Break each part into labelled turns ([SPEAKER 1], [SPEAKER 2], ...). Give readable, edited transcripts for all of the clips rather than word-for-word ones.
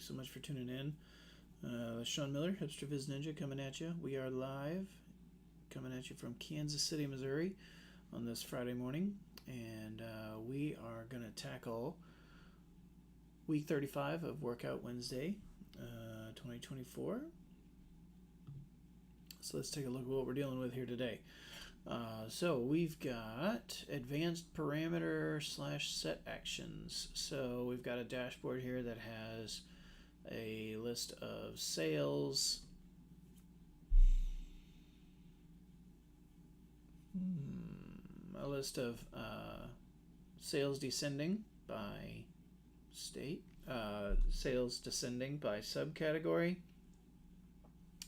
[SPEAKER 1] Thanks so much for tuning in. Sean Miller, Hipster Viz Ninja, coming at you. We are live, coming at you from Kansas City, Missouri, on this Friday morning, and we are going to tackle week 35 of Workout Wednesday, 2024. So let's take a look at what we're dealing with here today. So we've got advanced parameter / set actions. So we've got a dashboard here that has a list of sales, a list of sales descending by state, sales descending by subcategory,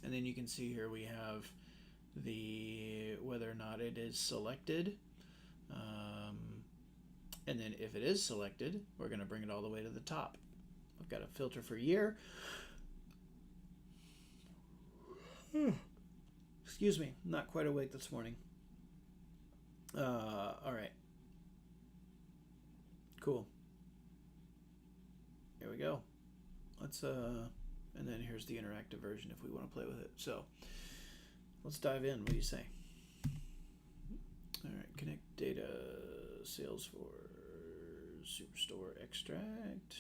[SPEAKER 1] and then you can see here we have the whether or not it is selected, and then if it is selected, we're going to bring it all the way to the top. I've got a filter for year. Excuse me, not quite awake this morning. All right, cool. Here we go. Let's and then here's the interactive version if we want to play with it. So let's dive in. What do you say? All right, connect data, Salesforce, Superstore, extract.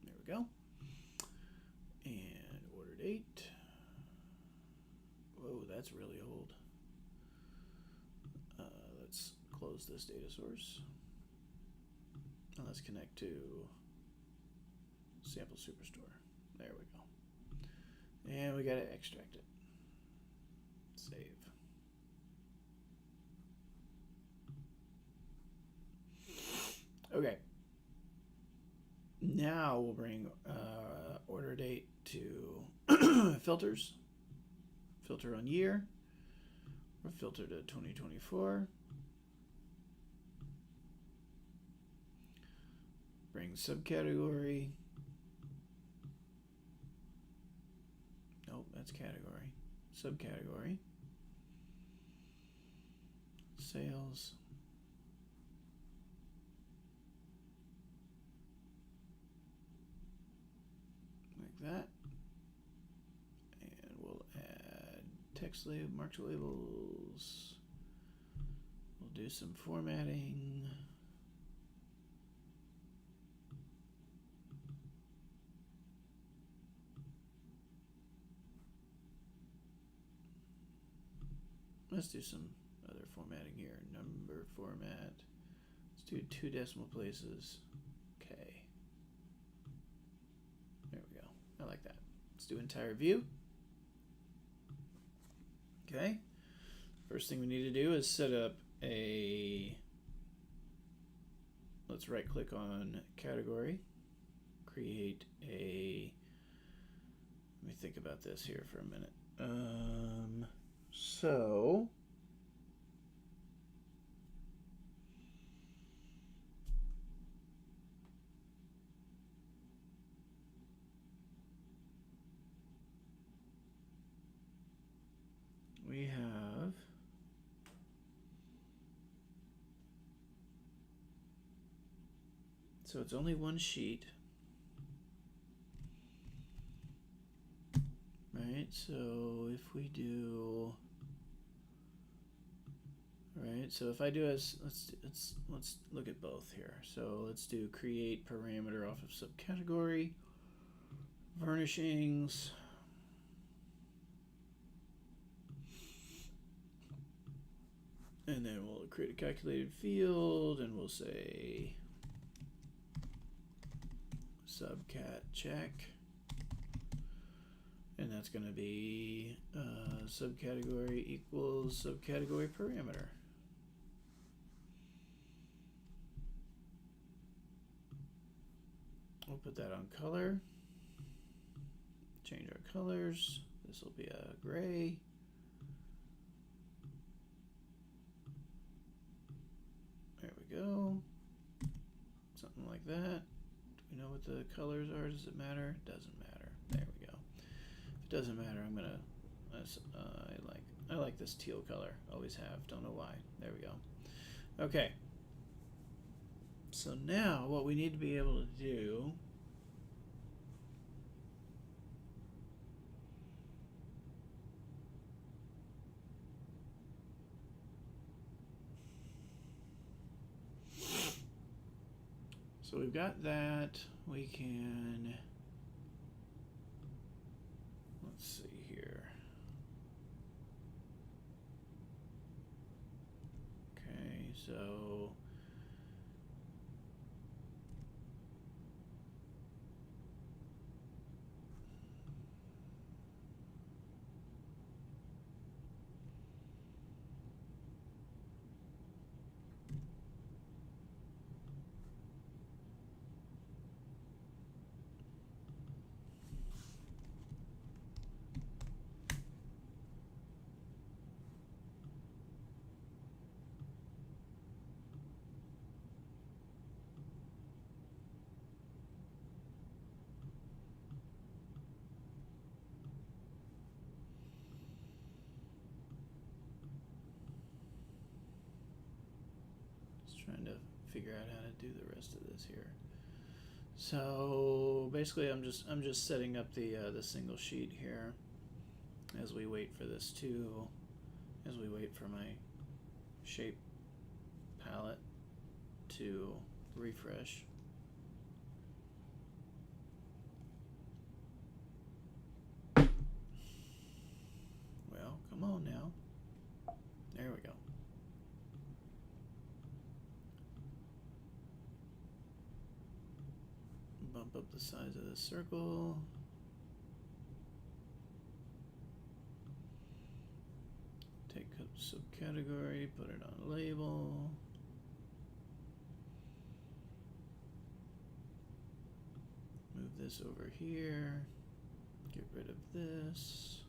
[SPEAKER 1] There we go. And order date. Whoa, that's really old. Let's close this data source. And let's connect to Sample Superstore. There we go. And we got to extract it. Save. Okay. Now we'll bring order date to filters. Filter on year. We'll filter to 2024. Bring subcategory. Nope, that's category. Subcategory. Sales. Like that. And we'll add text label, marked labels. We'll do some formatting. Let's do some other formatting here. Number format. Let's do 2 decimal places. Okay. There we go. I like that. Let's do entire view. Okay. First thing we need to do is set up a, let's right click on category, create a, let me think about this here for a minute. So we have so it's only one sheet, right? So if we do, right, so if I do as, let's look at both here. So let's do create parameter off of subcategory, furnishings, and then we'll create a calculated field, and we'll say subcat check, and that's going to be subcategory equals subcategory parameter. We'll put that on color, change our colors. This will be a gray. There we go. Something like that. Do we know what the colors are? Does it matter? It doesn't matter. There we go. If it doesn't matter, I'm gonna, I like this teal color. Always have. Don't know why. There we go. Okay. So now what we need to be able to do so we've got that. We can, let's see here. Okay, so trying to figure out how to do the rest of this here. So basically, I'm just setting up the single sheet here as we wait for this as we wait for my shape palette to refresh. Well, come on now. There we go. Bump up the size of the circle. Take a subcategory, put it on a label. Move this over here. Get rid of this.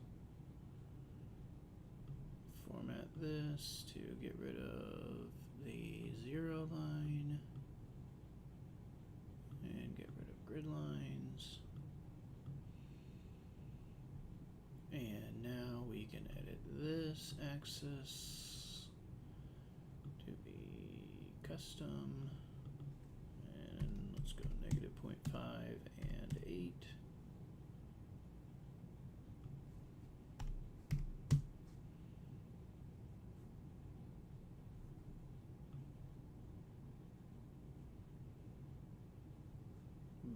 [SPEAKER 1] Format this to get rid of the 0 line. And get rid of grid lines. And now we can edit this axis to be custom. And let's go -0.5 and 8.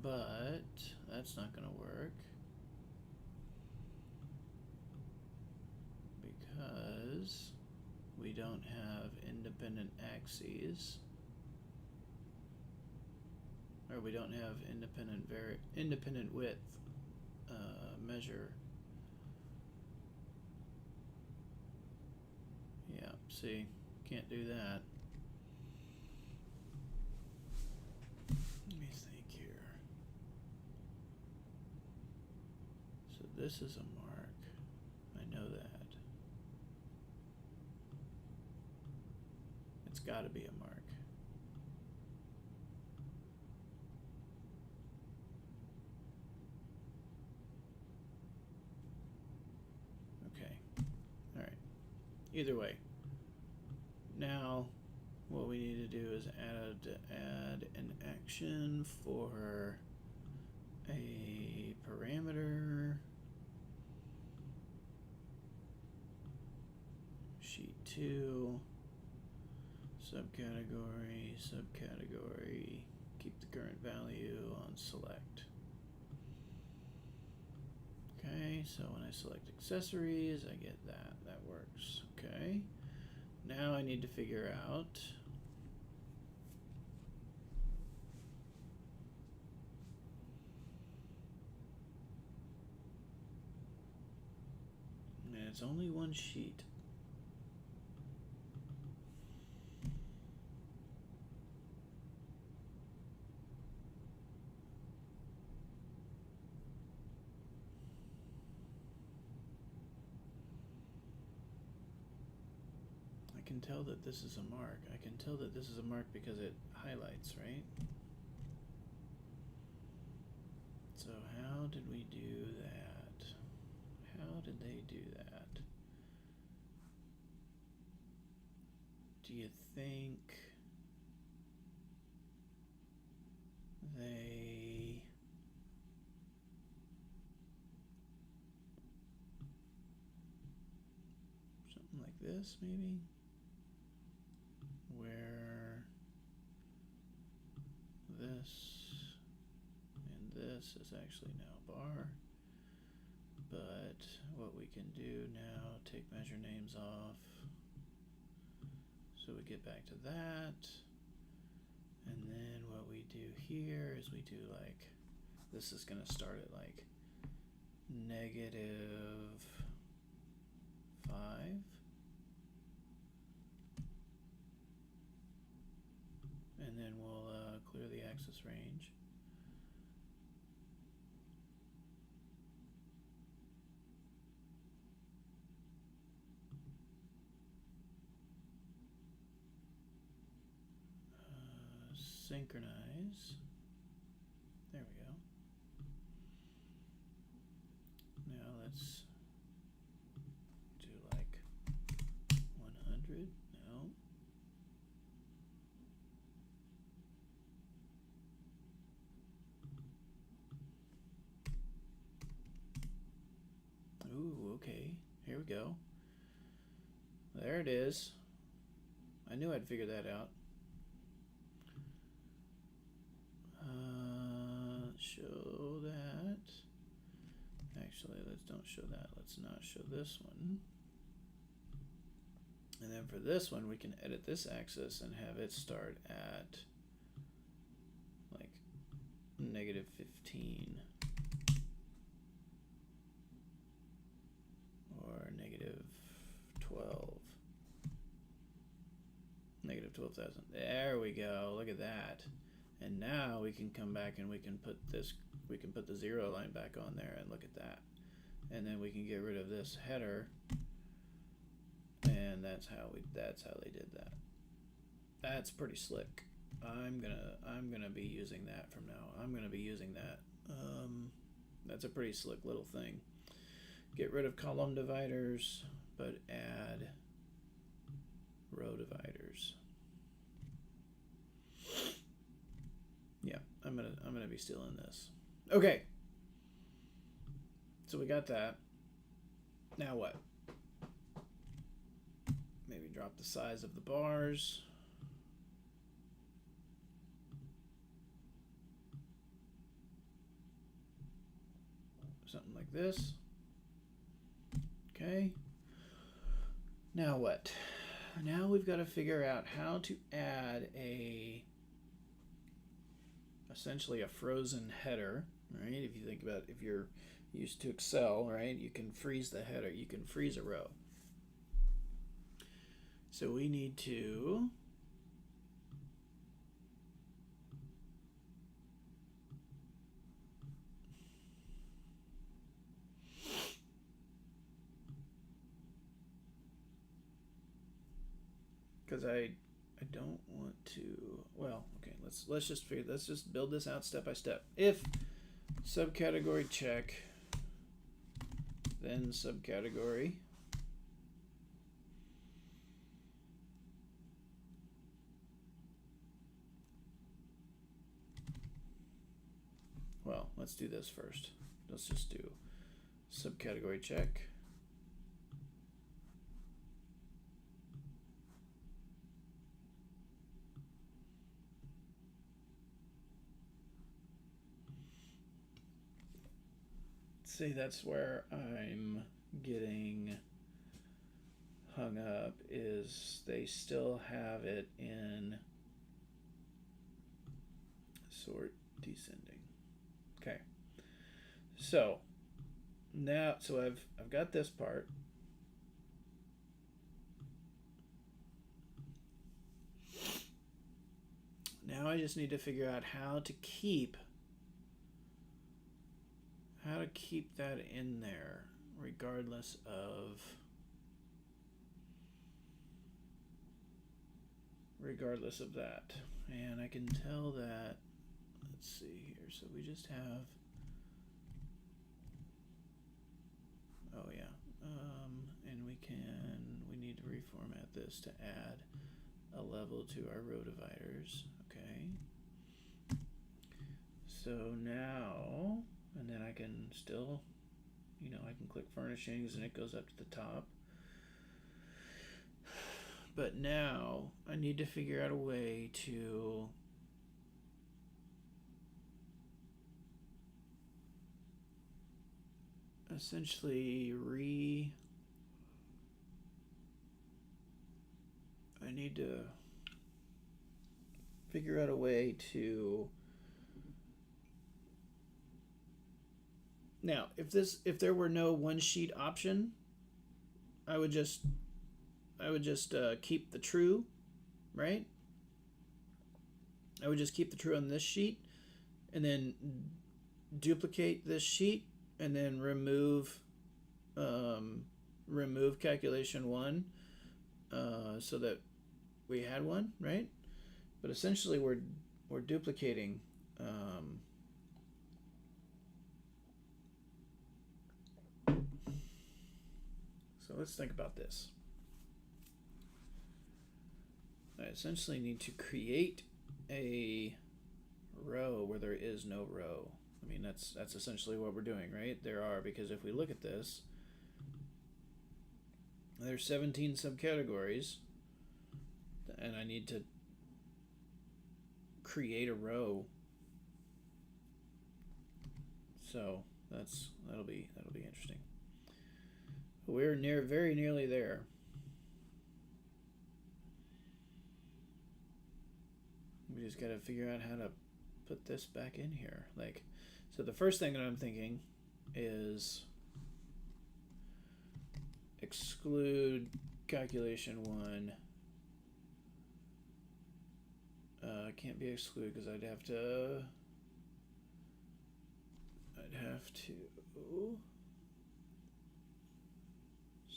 [SPEAKER 1] But that's not going to work because we don't have independent axes, or we don't have independent width measure. Yeah, see, can't do that. Let me think here. So this is a mark. I know that. It's got to be a mark. Okay. All right. Either way. Now, what we need to do is add an action for a parameter. Sheet 2. Subcategory, keep the current value on select. Okay, so when I select accessories, I get that. That works. Okay, now I need to figure out and it's only one sheet. I can tell that this is a mark. I can tell that this is a mark because it highlights, right? So how did we do that? How did they do that? Do you think this maybe, where this and this is actually now bar. But what we can do now, take measure names off. So we get back to that. And then what we do here is we do like, this is going to start at like -5. And then we'll clear the axis range. Synchronize. There we go. Now let's do like 100. No. Ooh, okay. Here we go. There it is. I knew I'd figure that out. Show that. Actually, let's don't show that. Let's not show this one. And then for this one, we can edit this axis and have it start at like -15 or -12. -12,000. There we go. Look at that. And now we can come back and we can put this, we can put the 0 line back on there and look at that. And then we can get rid of this header. And that's how they did that. That's pretty slick. I'm gonna be using that from now. I'm gonna be using that. That's a pretty slick little thing. Get rid of column dividers, but add row dividers. Yeah, I'm gonna be stealing this. Okay. So we got that. Now what? Maybe drop the size of the bars. Something like this. Okay. Now what? Now we've got to figure out how to add essentially a frozen header, right? If you think about, if you're used to Excel, right, you can freeze the header, you can freeze a row. So we need to because I don't want to, well, okay, let's just build this out step by step. If subcategory check, then subcategory, well, let's do this first. Let's just do subcategory check. See, that's where I'm getting hung up, is they still have it in sort descending. Okay. So now, so I've got this part. Now I just need to figure out how to keep that in there regardless of that. And I can tell that, let's see here, so we just have, oh yeah, and we need to reformat this to add a level to our row dividers. Okay, so now, and then I can still, I can click furnishings and it goes up to the top. But now I need to figure out a way to essentially I need to figure out a way to now if there were no one sheet option, I would just keep the true, right? I would just keep the true on this sheet and then duplicate this sheet and then remove calculation 1 so that we had one, right? But essentially we're duplicating so let's think about this. I essentially need to create a row where there is no row. I mean, that's essentially what we're doing, right? There are, because if we look at this, there's 17 subcategories, and I need to create a row. So that'll be interesting. We're very nearly there. We just gotta figure out how to put this back in here. Like, so the first thing that I'm thinking is exclude calculation 1. Can't be excluded because I'd have to.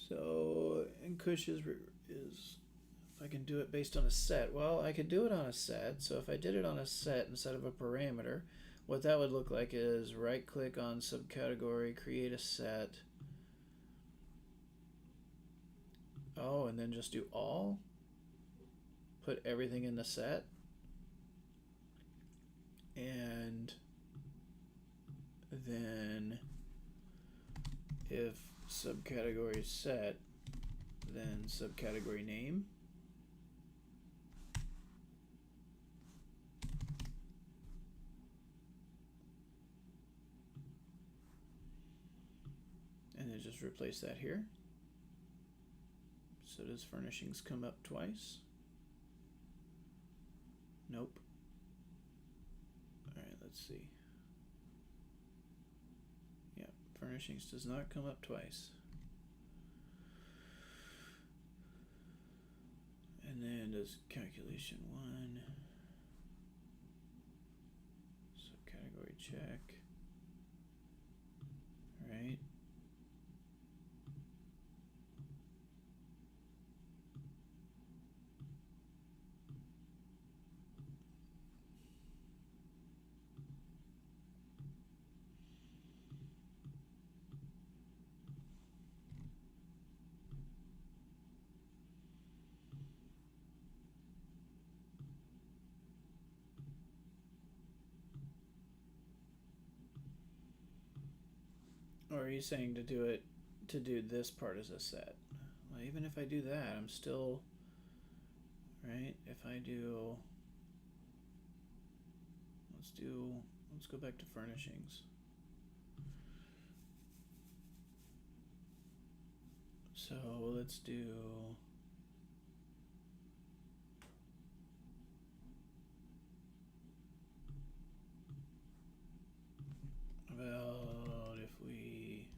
[SPEAKER 1] So, and Kush is if I can do it based on a set. Well, I could do it on a set. So if I did it on a set instead of a parameter, what that would look like is right click on subcategory, create a set. Oh, and then just do all. Put everything in the set. And then if subcategory set, then subcategory name. And then just replace that here. So does furnishings come up twice? Nope. Alright, let's see. Yeah, furnishings does not come up twice. And then does calculation 1. Subcategory check. Right. Or are you saying to do this part as a set? Well, even if I do that, I'm still, right? If I do, let's go back to furnishings. So let's do, about if we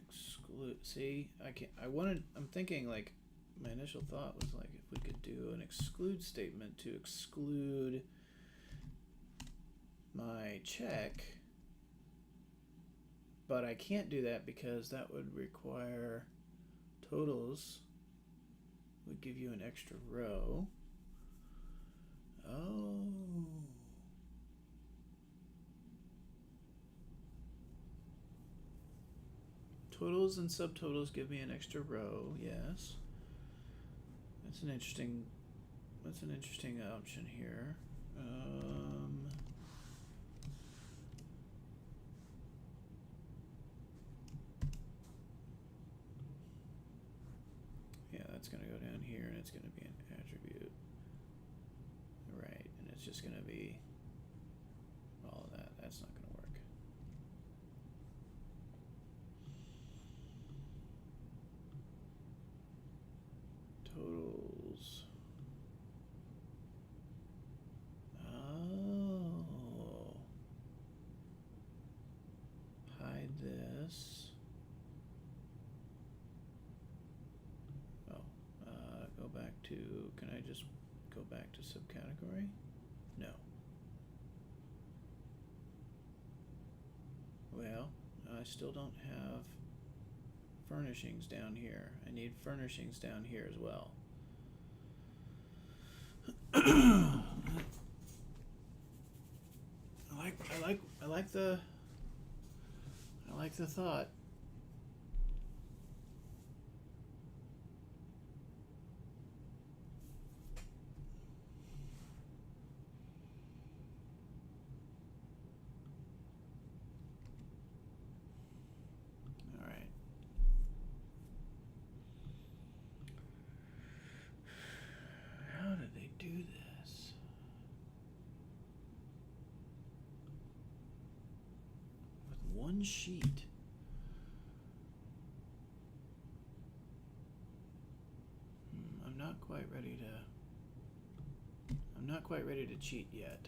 [SPEAKER 1] exclude, see, I'm thinking like, my initial thought was like if we could do an exclude statement to exclude my check, but I can't do that because that would require totals would give you an extra row. Oh. Totals and subtotals give me an extra row, yes. That's an interesting option here. that's going to go down here, and it's going to be an attribute. Right, and it's just going to be all of that. That's not going to work. Totals. Oh. Hide this. Oh, go back to, can I just go back to subcategory? No. Well, I still don't have furnishings down here. I need furnishings down here as well. I like the thought. All right. How did they do this? With one sheet. I'm not quite ready to cheat yet.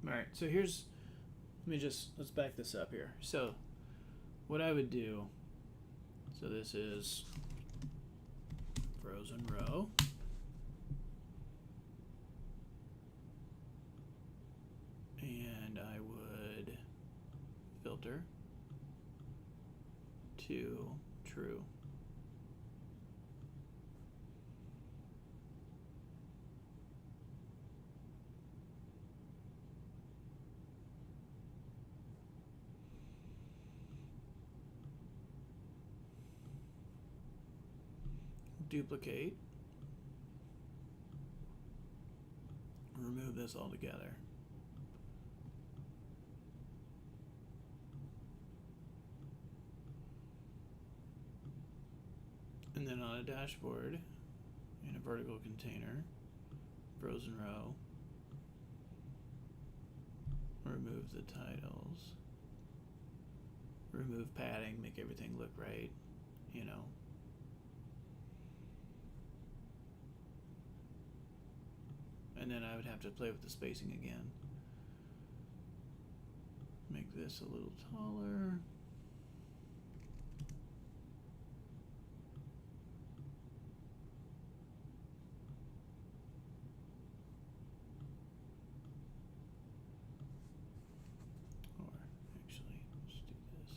[SPEAKER 1] All right, so let's back this up here. So what I would do, so this is frozen row. And I would filter to true. Duplicate. Remove this altogether. And then on a dashboard, in a vertical container, frozen row, remove the titles, remove padding, make everything look right, you know. And then I would have to play with the spacing again. Make this a little taller. Or actually, let's do this.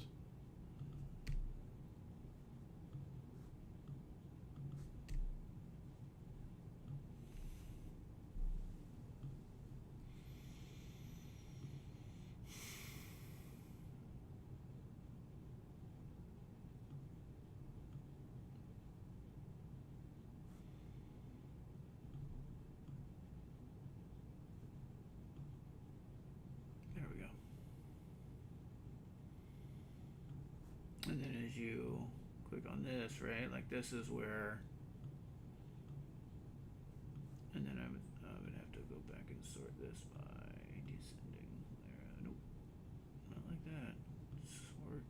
[SPEAKER 1] There we go. And then as you click on this, right, like this is where, and then I would have to go back and sort this by descending there. Nope, not like that. Sort.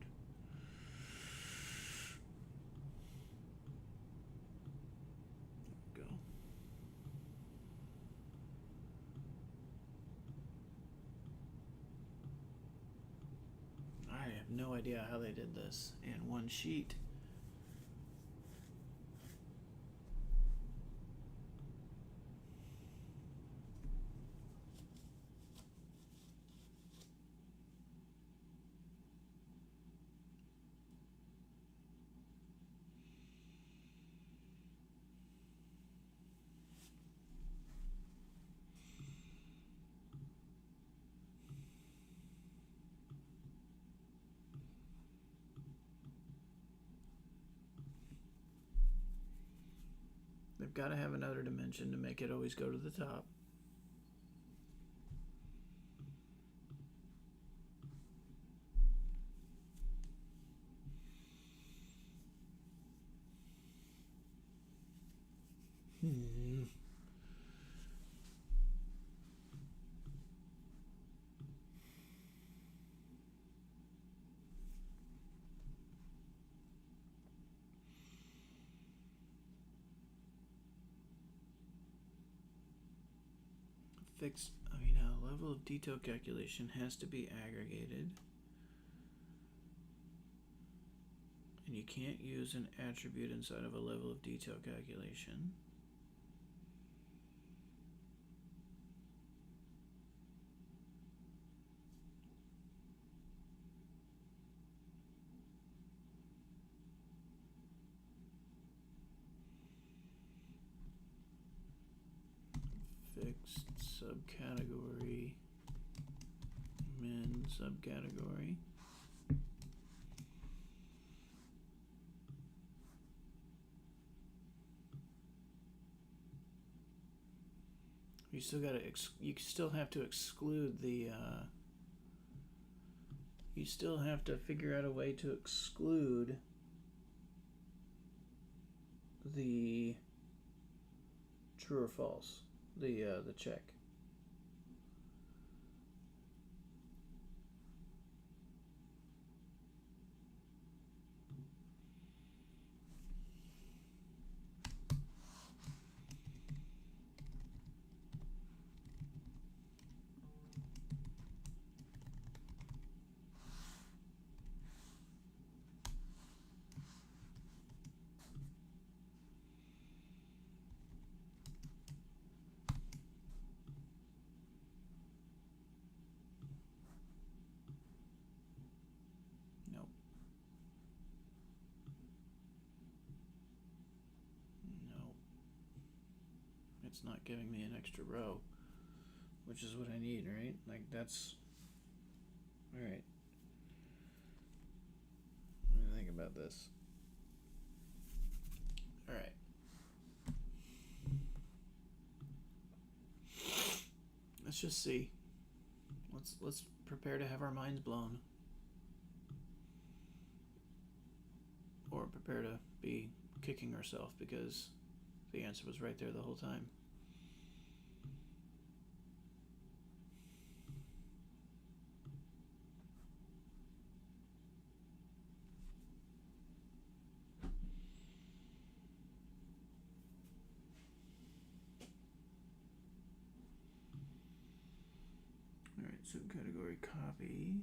[SPEAKER 1] There we go. I have no idea how they did this in one sheet. I've got to have another dimension to make it always go to the top. Level of detail calculation has to be aggregated. And you can't use an attribute inside of a level of detail calculation. Fixed subcategory, min subcategory. You still have to exclude the you still have to figure out a way to exclude the true or false, the check. It's not giving me an extra row, which is what I need, right? Like that's all right. What do you think about this? All right. Let's just see. Let's prepare to have our minds blown, or prepare to be kicking ourselves because the answer was right there the whole time. Alright, subcategory copy.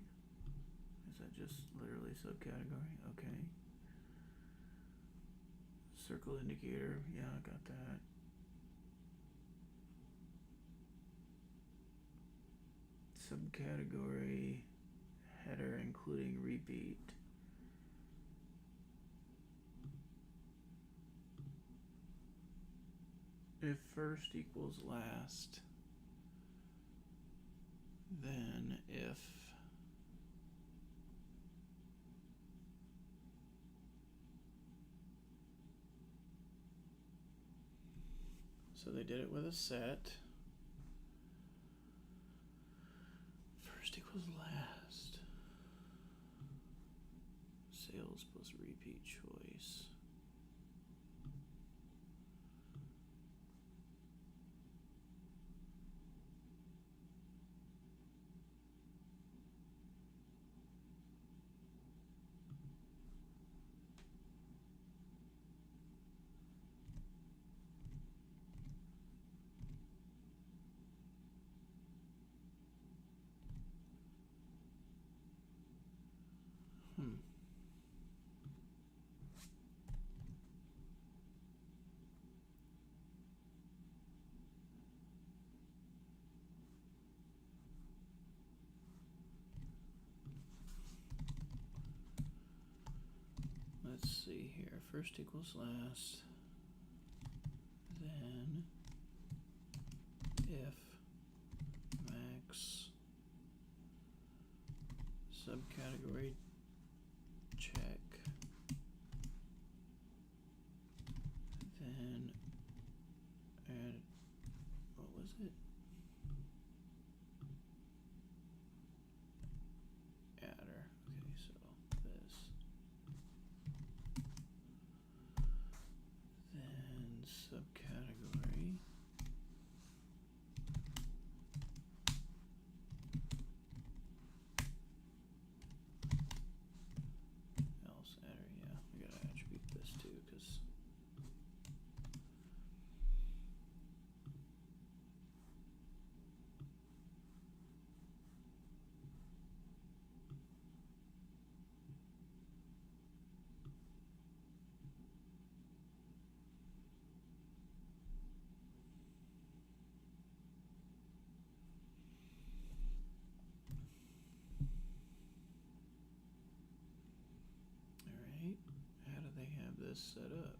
[SPEAKER 1] Is that just literally subcategory? Okay. Circle indicator, yeah, I got that. Subcategory header including repeat. If first equals last, then if so they did it with a set. First equals last. Sales plus repeat choice. Let's see here. First equals last. Then if max subcategory check, then this set up?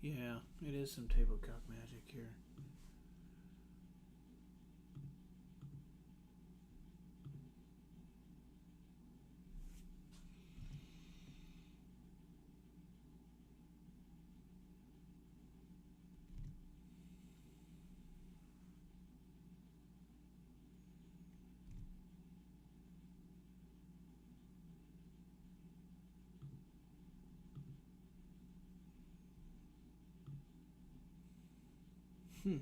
[SPEAKER 1] Yeah, it is some tabletop magic here. Hmm.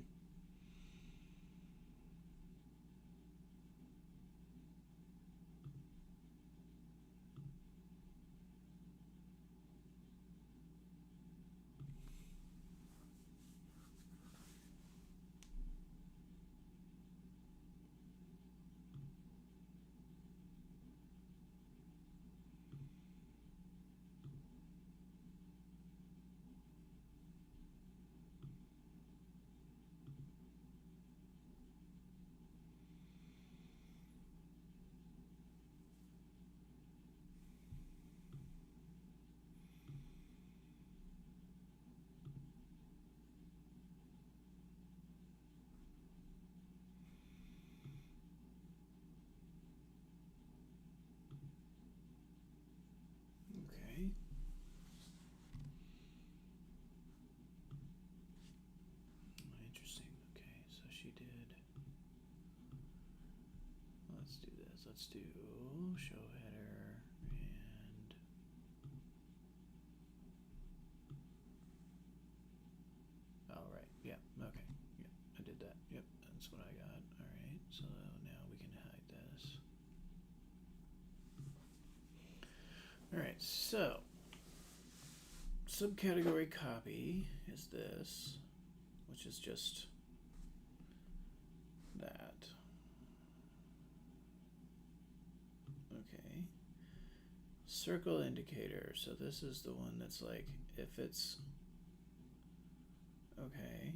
[SPEAKER 1] Okay. Interesting. Okay, so she did. Let's do this. Let's do show header and oh right. Yeah. Okay. Yep. I did that. Yep. That's what I got. All right. So now we can hide this. All right. So subcategory copy is this, which is just that. Okay. Circle indicator. So this is the one that's like if it's okay.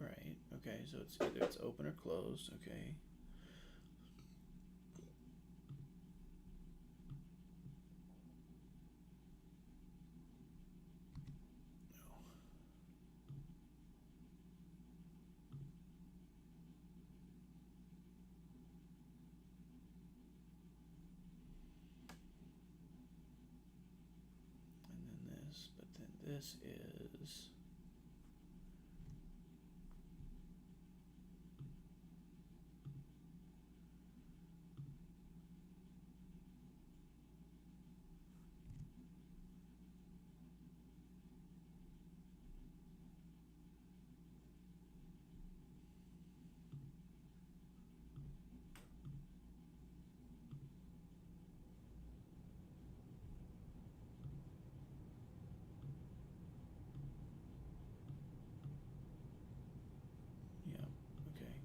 [SPEAKER 1] Right. Okay. So it's either it's open or closed. Okay. And then this, but then this is yeah. Okay.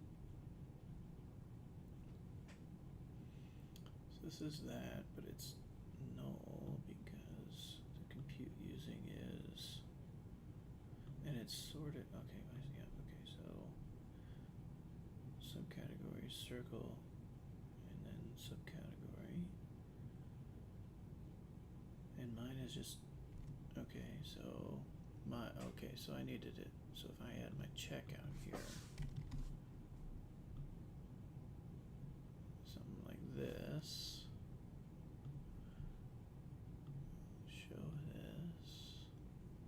[SPEAKER 1] So this is that, but it's null because the compute using is, and it's sorted. Okay. Yeah. Okay. So subcategory circle, and then subcategory, and mine is just okay. So my okay. So I needed it. So if I add my checkout here, something like this. Show this.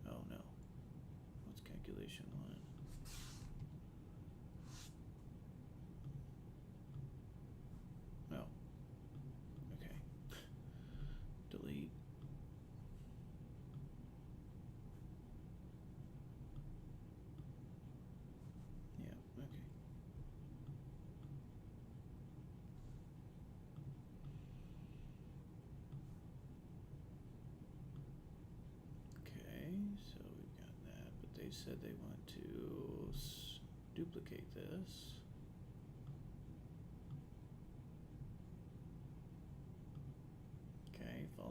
[SPEAKER 1] Oh no. What's calculation one? Oh. Okay. Delete. Yeah, okay. Okay, so we've got that, but they said they want to duplicate this.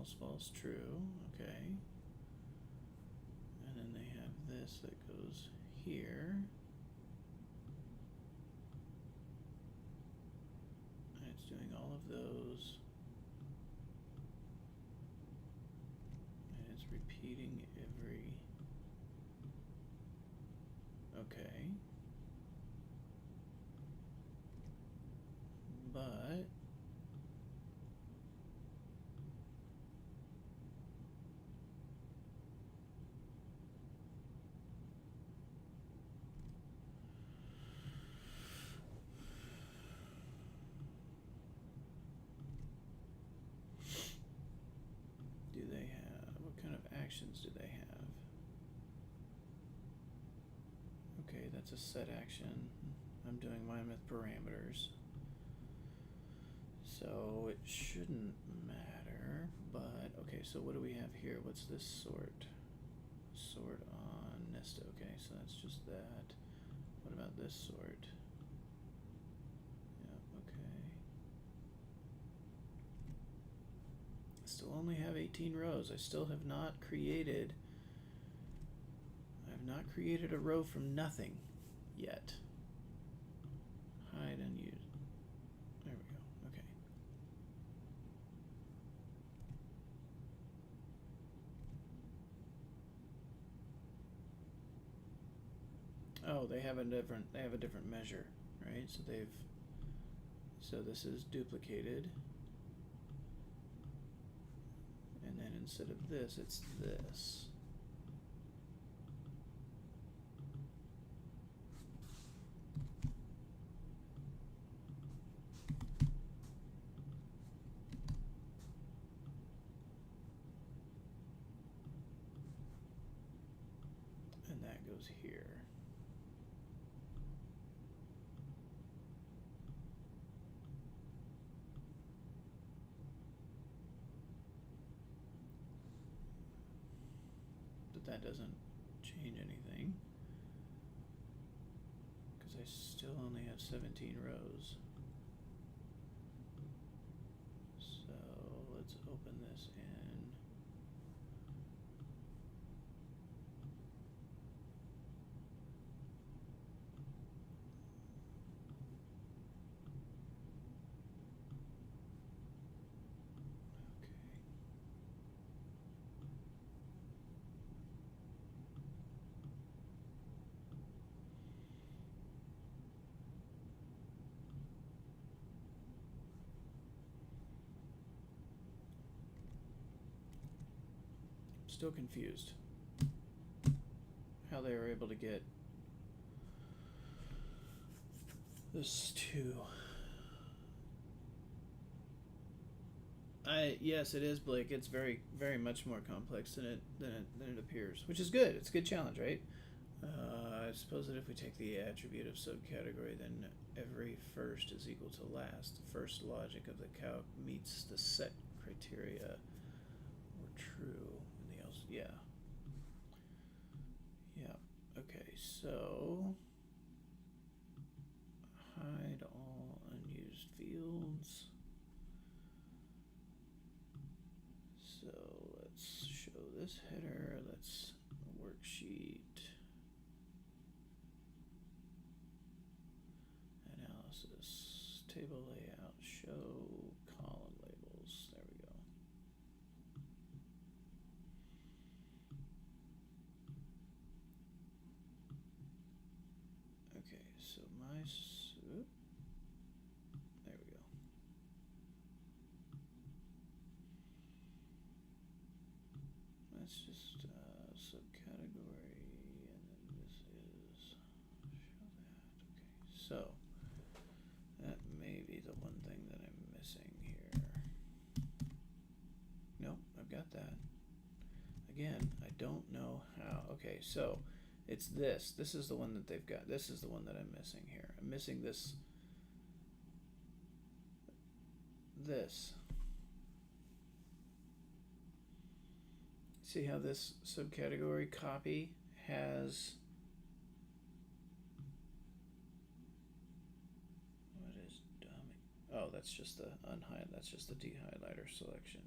[SPEAKER 1] false, false, true. Okay. And then they have this that goes here. And it's doing all of those. And it's repeating every... Okay. But... do they have... what kind of actions do they have? Okay, that's a set action. I'm doing mine with parameters. So it shouldn't matter, but okay, so what do we have here? What's this sort? Sort on Nista, okay, so that's just that. What about this sort? Yeah, okay. I still only have 18 rows. I still have not created, a row from nothing yet. Hide unused. There we go, okay. Oh, they have a different measure, right? So this is duplicated. And then instead of this, it's this. And that goes here. That doesn't change anything because I still only have 17 rows. So let's open this in. Still confused how they were able to get this to... yes, it is, Blake. It's very, very much more complex than it appears, which is good. It's a good challenge, right? I suppose that if we take the attribute of subcategory, then every first is equal to last. The first logic of the calc meets the set criteria or true. Anything else? Yeah. Yeah. Okay, so hide all unused fields. So let's show this header. Let's worksheet. Analysis, table layout, show column labels. There we go. Okay, so there we go. That's just subcategory, and then this is show that. Okay, so that may be the one thing that I'm missing here. Nope, I've got that. Again, I don't know how. Okay, so it's this. This is the one that they've got. This is the one that I'm missing here. I'm missing this. See how this subcategory copy has... what is dummy? Oh, that's just the unhighlight. That's just the dehighlighter selection.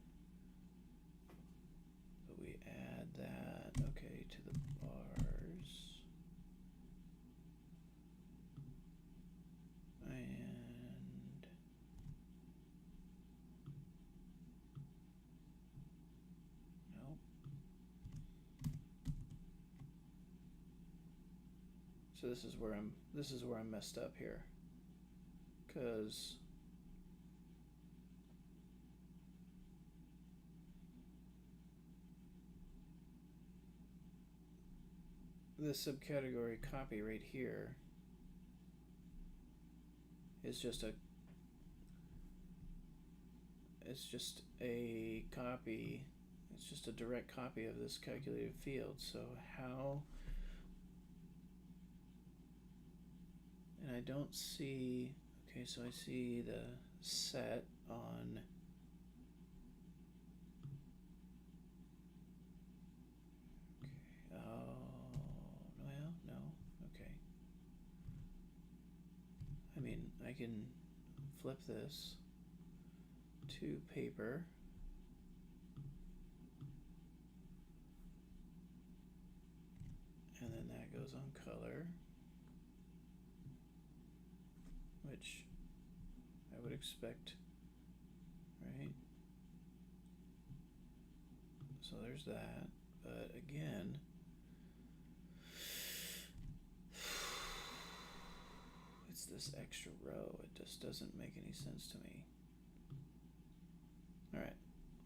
[SPEAKER 1] So this is where I'm messed up here, because this subcategory copy right here is just a copy. It's just a direct copy of this calculated field. So how? And I don't see. Okay, so I see the set on. Okay. Oh, well, no. Okay. I mean, I can flip this to paper. And then that goes on color, which I would expect, right? So there's that, but again, it's this extra row. It just doesn't make any sense to me. All right,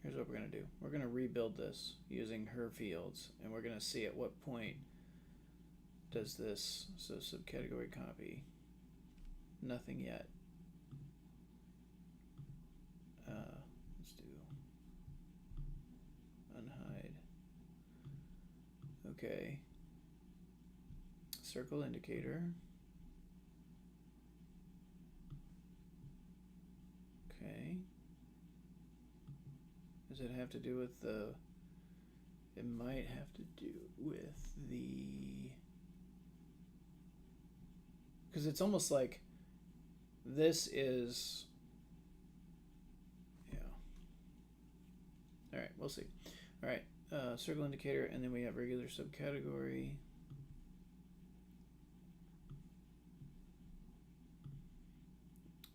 [SPEAKER 1] here's what we're gonna do. We're gonna rebuild this using her fields, and we're gonna see at what point does this, so subcategory copy, nothing yet. Let's do unhide. Okay. Circle indicator. Okay. Does it have to do with the, it might have to do with the, because it's almost like this is, yeah. All right, we'll see. All right, circle indicator, and then we have regular subcategory.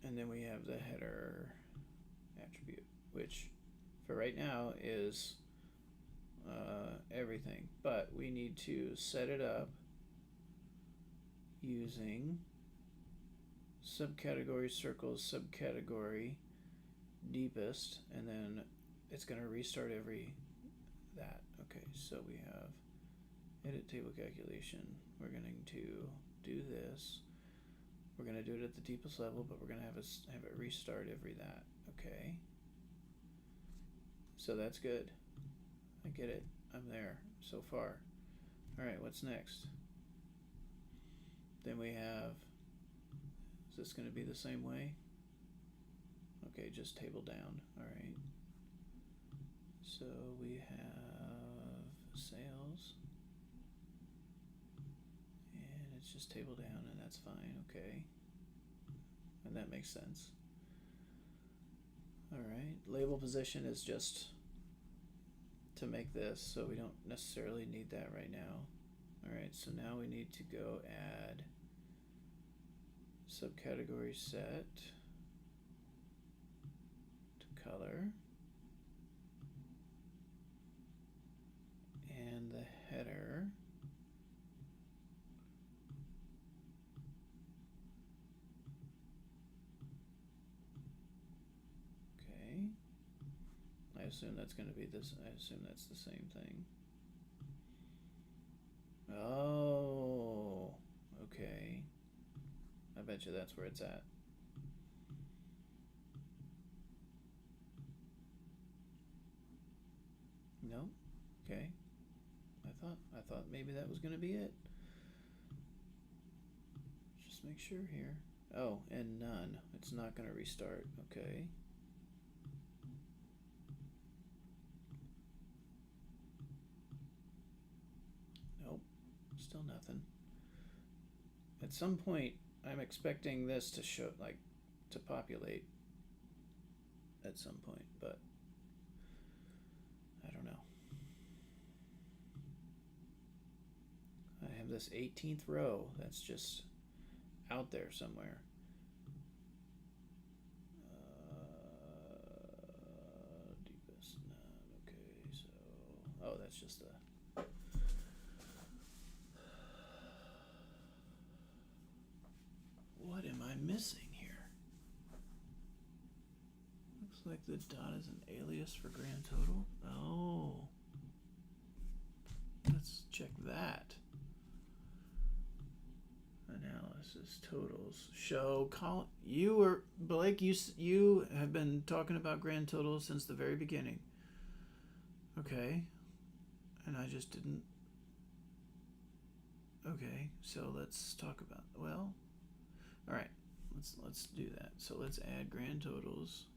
[SPEAKER 1] And then we have the header attribute, which for right now is everything, but we need to set it up using subcategory circles, subcategory deepest, and then it's going to restart every that. Okay, so we have edit table calculation. We're going to do this. We're going to do it at the deepest level, but we're going to have it restart every that. Okay. So that's good. I get it. I'm there so far. All right, what's next? Then we have, is this going to be the same way? Okay, just table down. All right. So we have sales, and it's just table down, and that's fine. Okay. And that makes sense. All right. Label position is just to make this, so we don't necessarily need that right now. All right, so now we need to go add subcategory set to color and the header. Okay. I assume that's going to be this. I assume that's the same thing. Oh, okay. I bet you that's where it's at. No? Okay. I thought maybe that was going to be it. Just make sure here. Oh, and none. It's not going to restart. Okay. Nope. Still nothing. At some point, I'm expecting this to show, like, to populate at some point, but I don't know. I have this 18th row that's just out there somewhere. Deepest none. Okay, so oh, that's just a. missing here? Looks like the dot is an alias for grand total. Oh. Let's check that. Analysis totals. Show column. You were, Blake, you have been talking about grand totals since the very beginning. Okay. And I just didn't. Okay, so let's talk about, well, all right, let's do that. So let's add grand totals.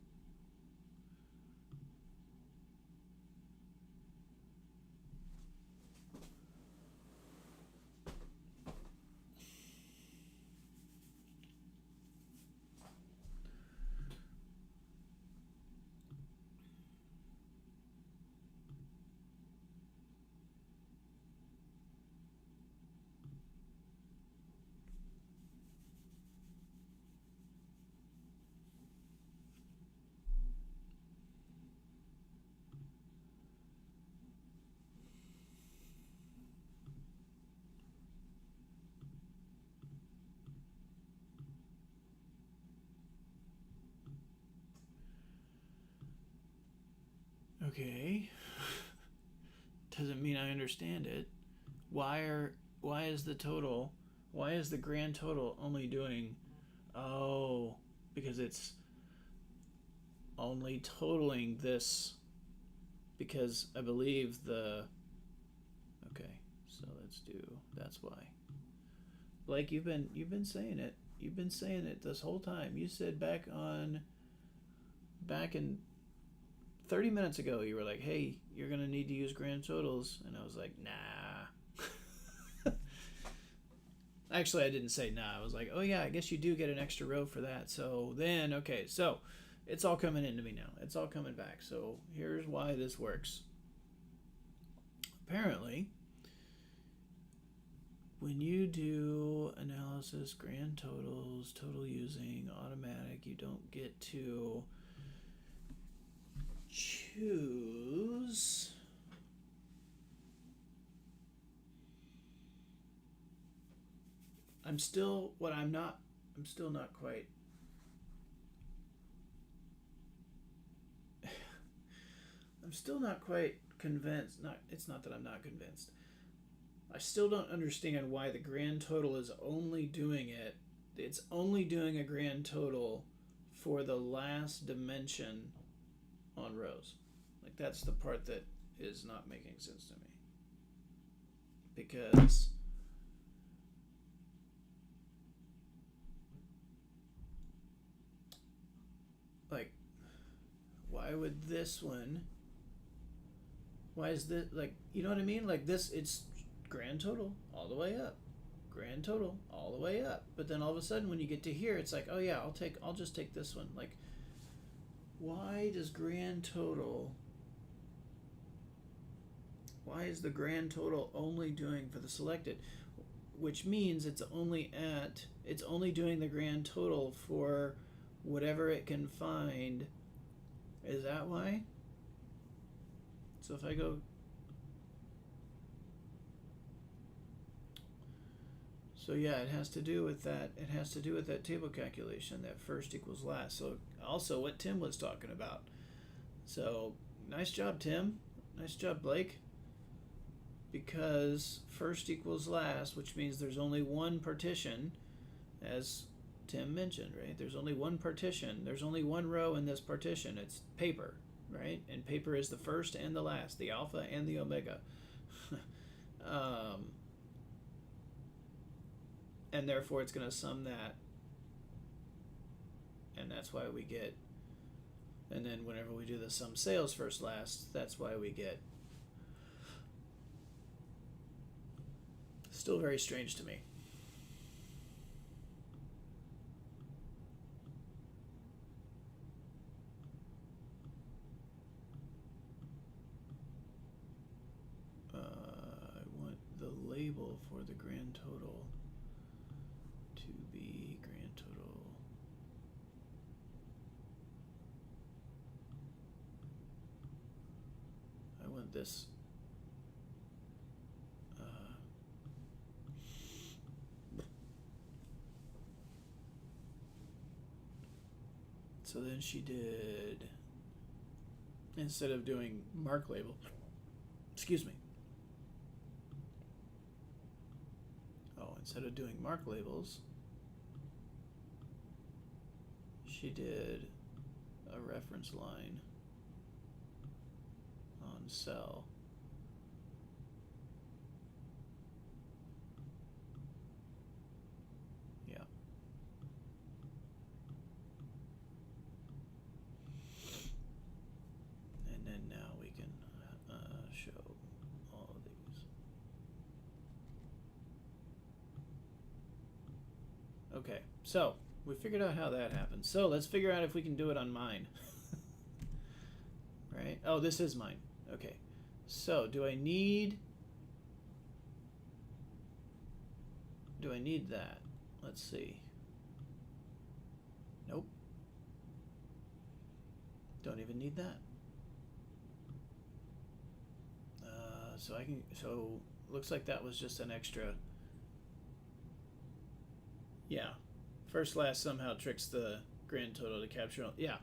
[SPEAKER 1] Okay. Doesn't mean I understand it. Why is the grand total only doing, oh, because it's only totaling this, because I believe okay, so that's why. Blake, you've been saying it. You've been saying it this whole time. You said back in 30 minutes ago, you were like, hey, you're going to need to use grand totals. And I was like, nah. Actually, I didn't say nah. I was like, oh, yeah, I guess you do get an extra row for that. So then, okay, so it's all coming into me now. It's all coming back. So here's why this works. Apparently, when you do analysis, grand totals, total using, automatic, you don't get to choose I'm still not quite I'm still not quite convinced. It's not that I'm not convinced. I still don't understand why the grand total is only doing it. It's only doing a grand total for the last dimension on rows. Like, that's the part that is not making sense to me. Because like, why would this one, why is this, like, you know what I mean? Like this, it's grand total all the way up, grand total all the way up. But then all of a sudden when you get to here, it's like, oh yeah, I'll just take this one. Like, why is the grand total only doing for the selected? Which means it's only doing the grand total for whatever it can find. Is that why? So if I go, so yeah, it has to do with that. It has to do with that table calculation, that first equals last. So also what Tim was talking about. So nice job, Tim. Nice job, Blake. Because first equals last, which means there's only one partition, as Tim mentioned, right? There's only one partition. There's only one row in this partition. It's paper, right? And paper is the first and the last, the alpha and the omega. And therefore it's going to sum that. And that's why we get, and then whenever we do the sum sales first last, that's why we get. Still very strange to me. I want the label for the grand total to be grand total. I want this. So then she did, instead of doing mark label, excuse me. Oh, instead of doing mark labels, she did a reference line on cell. Yeah. And then now we can show all of these. Okay, so we figured out how that happens. So let's figure out if we can do it on mine. Right? Oh, this is mine. Okay. So do I need that? Let's see. Nope. Don't even need that. So looks like that was just an extra. Yeah. First last somehow tricks the grand total to capture. Yeah.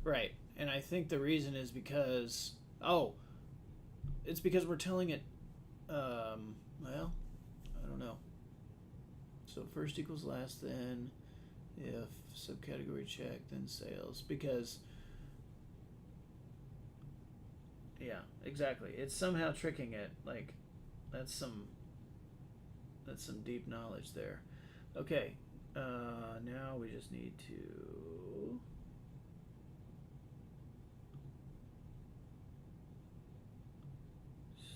[SPEAKER 1] Right. And I think the reason is because, it's because we're telling it, well, I don't know. So first equals last, then if subcategory check, then sales, because, yeah, exactly. It's somehow tricking it. Like, that's some deep knowledge there. Okay, now we just need to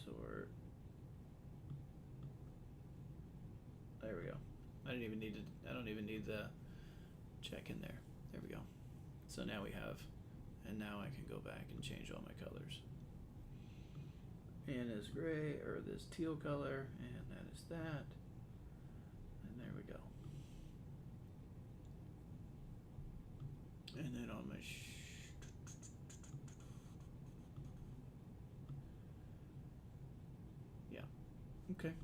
[SPEAKER 1] sort. There we go. I don't even need the check in there. There we go. So now we have, and now I can go back and change all my colors. And is gray, or this teal color, and that is that. And there we go. And then on my yeah. Okay.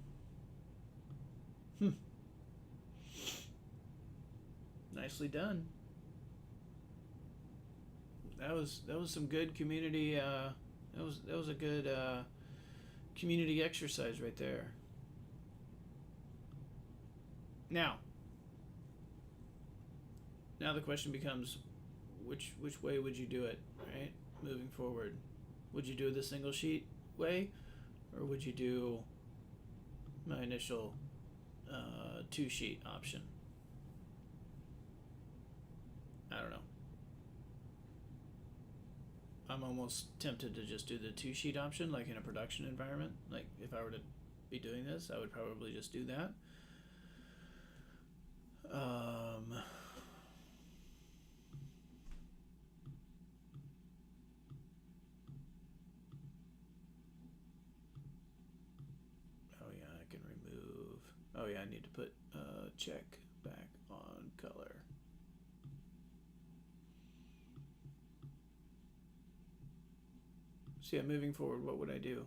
[SPEAKER 1] Nicely done. That was some good community. That was a good community exercise right there. Now the question becomes, which way would you do it, right? Moving forward, would you do the single sheet way, or would you do my initial 2-sheet option? I don't know. I'm almost tempted to just do the 2-sheet option, like in a production environment. Like if I were to be doing this, I would probably just do that. Oh yeah, I can remove. Oh yeah, I need to put check back on color. So yeah, moving forward, what would I do?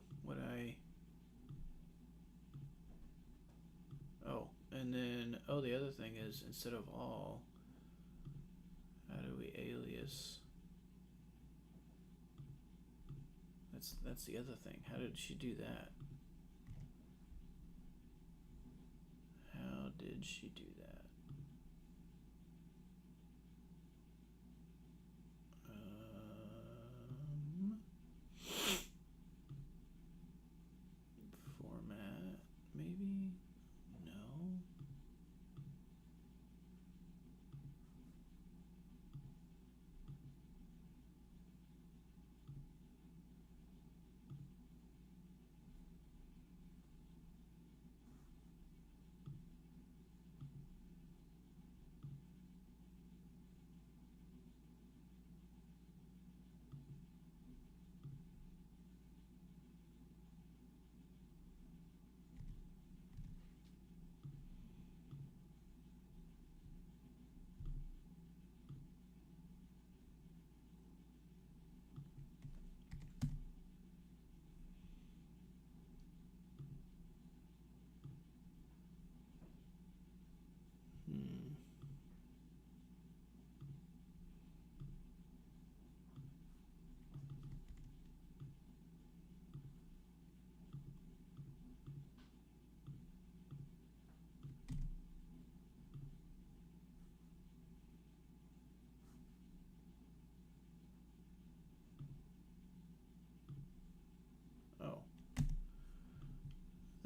[SPEAKER 1] And then, the other thing is, instead of all, how do we alias? That's the other thing. How did she do that? How did she do that? Format, maybe? No.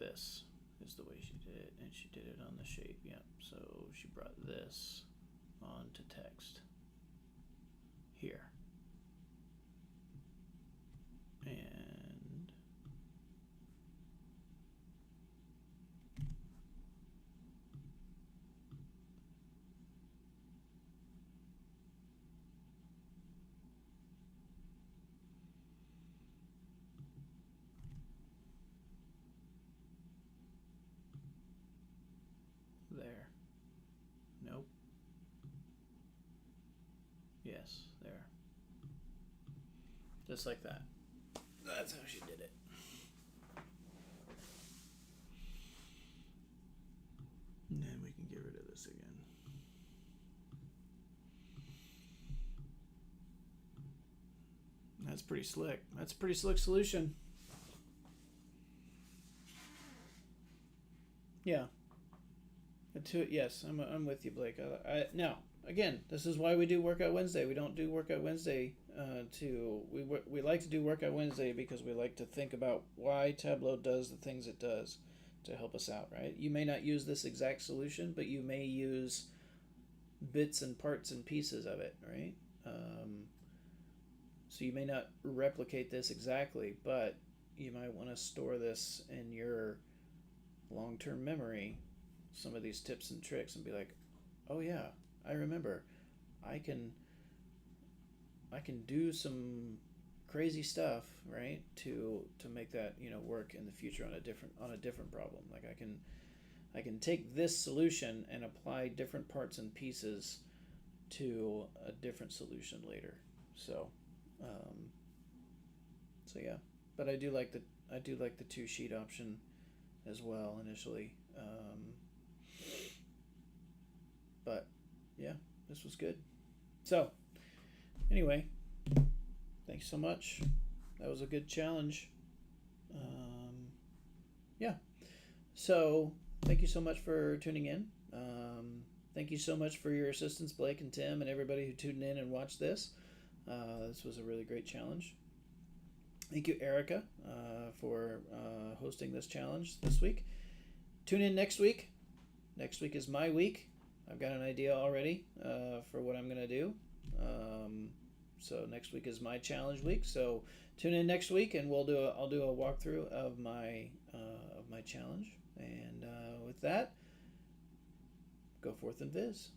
[SPEAKER 1] this is the way she did it, and she did it on the shape. Yep. So she brought this onto text here, and there. Nope. Yes, there. Just like that. That's how she did it. And then we can get rid of this again. That's pretty slick. That's a pretty slick solution. Yeah. Yes, I'm with you, Blake. Now, again, this is why we do Workout Wednesday. We don't do Workout Wednesday we like to do Workout Wednesday because we like to think about why Tableau does the things it does to help us out, right? You may not use this exact solution, but you may use bits and parts and pieces of it, right? So you may not replicate this exactly, but you might want to store this in your long-term memory, some of these tips and tricks, and be like, oh yeah, I remember. I can do some crazy stuff, right, to make that work in the future on a different problem. Like I can take this solution and apply different parts and pieces to a different solution later. So yeah, but I do like the two sheet option as well initially. But yeah, this was good. So anyway, thanks so much. That was a good challenge. Yeah. So thank you so much for tuning in. Thank you so much for your assistance, Blake and Tim, and everybody who tuned in and watched this. This was a really great challenge. Thank you, Erica, for hosting this challenge this week. Tune in next week. Next week is my week. I've got an idea already for what I'm going to do. So next week is my challenge week. So tune in next week, and I'll do a walkthrough of my challenge. And with that, go forth and viz.